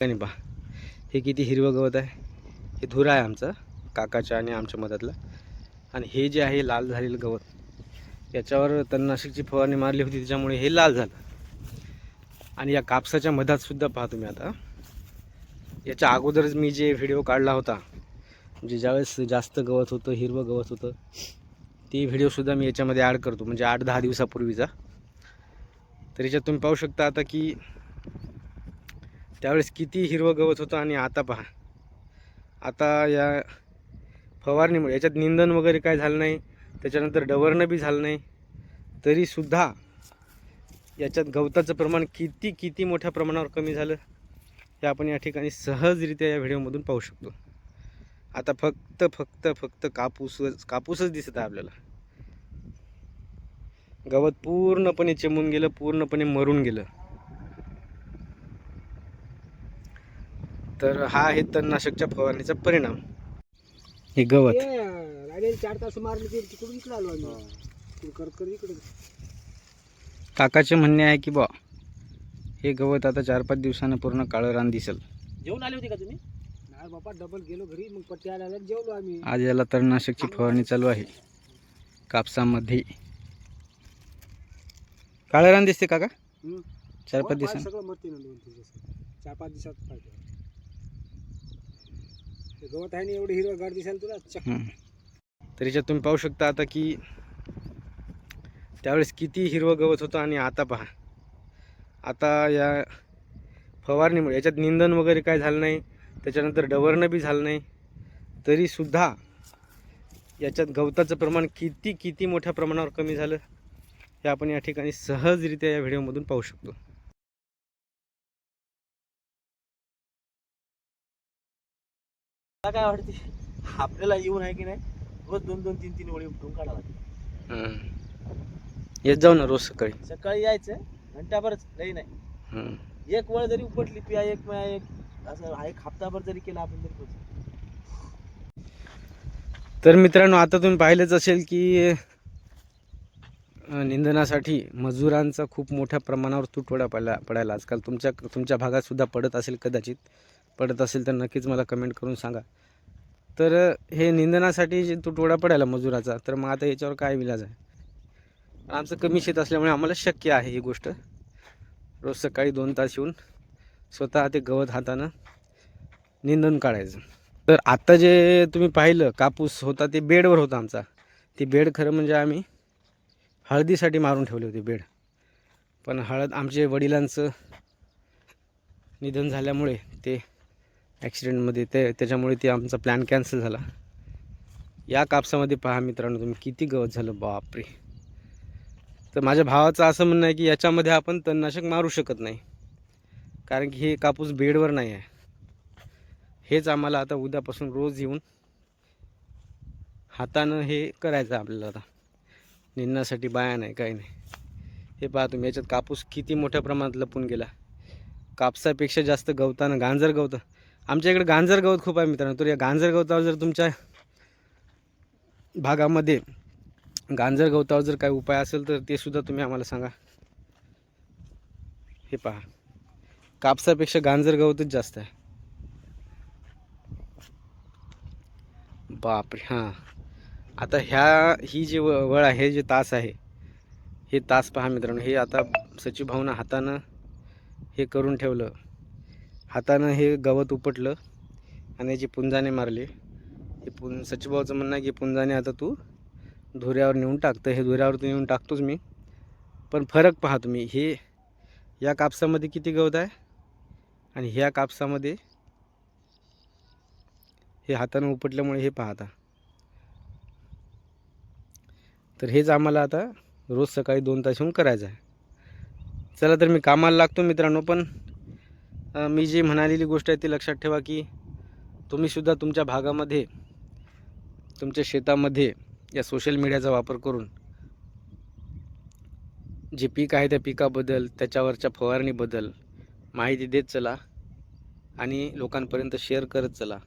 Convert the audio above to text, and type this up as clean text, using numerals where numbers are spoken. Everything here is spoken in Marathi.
नाही पहा, हे किती हिरवं गवत आहे. हे धुरा आहे आमचं काकाच्या आणि आमच्या मधातलं. आणि हे जे आहे लाल झालेलं गवत, याच्यावर तणनाशकची फवारणी मारली होती, त्याच्यामुळे हे लाल झालं. आणि या कापसाच्या मधात सुद्धा पहा तुम्ही आता, याच्या अगोदरच मी जे व्हिडिओ काढला होता, म्हणजे ज्यावेळेस जास्त गवत होतं, हिरवं गवत होतं, ती व्हिडिओसुद्धा मी याच्यामध्ये ॲड करतो, म्हणजे 8-10 दिवसापूर्वीचा. तर याच्यात तुम्ही पाहू शकता आता की त्यावेळेस किती हिरवं गवत होतं आणि आता पहा. आता या फवारणीमुळे याच्यात निंदन वगैरे काय झालं नाही, त्याच्यानंतर डवरणं बी झालं नाही, तरीसुद्धा याच्यात गवताचं प्रमाण किती मोठ्या प्रमाणावर कमी झालं हे आपण या ठिकाणी सहजरित्या या व्हिडिओमधून पाहू शकतो. आता फक्त कापूसच दिसत आहे आपल्याला. गवत पूर्णपणे चिमून गेलं, पूर्णपणे मरून गेलं. तर हा आहे तणनाशकच्या फवारणीचा परिणाम. हे गवत 4 तास मारले ते तिकडून इकडे आलो आम्ही. करकर इकडे. काकाचे म्हणणे आहे की बा हे गवत आता 4-5 दिवसानं पूर्ण काळं रान दिसेल. जेवण आले होते का तुम्ही? नाही बापा, डबल गेलो घरी, मग पट्टी आल्यावर जेवलो आम्ही. आज याला तणनाशकची फवारणी चालू आहे कापसामध्ये. काळं रान दिसते काका 4-5 दिवसांनी. सगळं मरते ना 4-5 दिवसात पाहिजे. गवत आहे ना एवढं हिरवगार दिसायला तुला. तर याच्यात तुम्ही पाहू शकता आता की त्यावेळेस किती हिरवं गवत होतं आणि आता पहा. आता या फवारणीमुळे याच्यात निंदन वगैरे काय झालं नाही, त्याच्यानंतर डवरणं बी झालं नाही, तरीसुद्धा याच्यात गवताचं प्रमाण किती मोठ्या प्रमाणावर कमी झालं हे आपण या ठिकाणी सहजरित्या या व्हिडिओमधून पाहू शकतो. काय वाटते आपल्याला येऊन आहे की नाही, रोज 2-2, 3-3 ओळी उठून काढा लागते. येत जाऊ ना रोज सकाळी यायचं घंटाभरच नाही नाही, एक वेळ जरी उपटली पिया एक असं एक हप्ताभर जरी केला आपण तरी पोहोचू. तर मित्रांनो, आता तुम्ही पाहिलंच असेल की निंदनासाठी मजुरांचा खूप मोठ्या प्रमाणावर तुटवडा पडायला आजकाल तुमच्या भागात सुद्धा पडत असेल. कदाचित पडत असेल तर नक्कीच मला कमेंट करून सांगा. तर हे निंदनासाठी जे तुटवडा पडायला मजुराचा, तर मग आता याच्यावर काय इलाज आहे. आमचं कमी शेत असल्यामुळे आम्हाला शक्य आहे ही गोष्ट. रोज सकाळी 2 तास येऊन स्वतः ते गवत हातानं निंदन काढायचं. तर आत्ता जे तुम्ही पाहिलं कापूस होता ते बेडवर होता आमचा. ती बेड खरं म्हणजे आम्ही हळदीसाठी मारून ठेवली होती बेड. पण हळद आमचे वडिलांचं निधन झाल्यामुळे ते ॲक्सिडेंटमध्ये त्याच्यामुळे ते आमचा प्लॅन कॅन्सल झाला. या कापसामध्ये पहा मित्रांनो तुम्ही किती गवत झालं, बापरे. तर माझ्या भावाचं असं म्हणणं आहे की याच्यामध्ये आपण तणनाशक मारू शकत नाही, कारण की हे कापूस बेडवर नाही आहे. हेच आम्हाला आता उद्यापासून रोज येऊन हातानं हे करायचं आपल्याला. आता निंदण्यासाठी बाया नाही, काही नाही. हे पहा तुम्ही, याच्यात कापूस किती मोठ्या प्रमाणात लपून गेला. कापसापेक्षा जास्त गवतानं गांजर गवत, आमच्या इकडे गांजर गवत खूप आहे मित्रांनो. तर या गांजर गवतावर जर तुमच्या भागामध्ये गांजर गवतावर जर काही उपाय असेल तर ते सुद्धा तुम्ही आम्हाला सांगा. हे पहा, कापसापेक्षा गांजर गवतच जास्त आहे, बापरे. हां, आता ही जी वळ आहे, जे तास आहे, हे तास पहा मित्रांनो. हे आता सचिव भाऊनं हातानं हे करून ठेवलं. हातानं हे गवत उपटलं आणि याची पुंजाने मारली. हे सचिव भाऊचं म्हणणं आहे की पुंजाने आता तू धुऱ्यावर नेऊन टाक. तर हे धुऱ्यावर नेऊन टाकतोच मी. पण फरक पहा तुम्ही, हे या कापसामध्ये किती गवत आहे आणि ह्या कापसामध्ये हे हातानं उपटल्यामुळे हे पहा आता. तर हेच आम्हाला आता रोज सकाळी 2 तास येऊन करायचं आहे. चला तर मी कामाला लागतो मित्रांनो. पण मी जी म्हणालेली गोष्ट आहे ती लक्षात ठेवा की तुम्हीसुद्धा तुमच्या भागामध्ये, तुमच्या शेतामध्ये या सोशल मीडियाचा वापर करून जे पीक आहे त्या पिकाबद्दल, त्याच्यावरच्या फवारणीबद्दल माहिती देत चला आणि लोकांपर्यंत शेअर करत चला.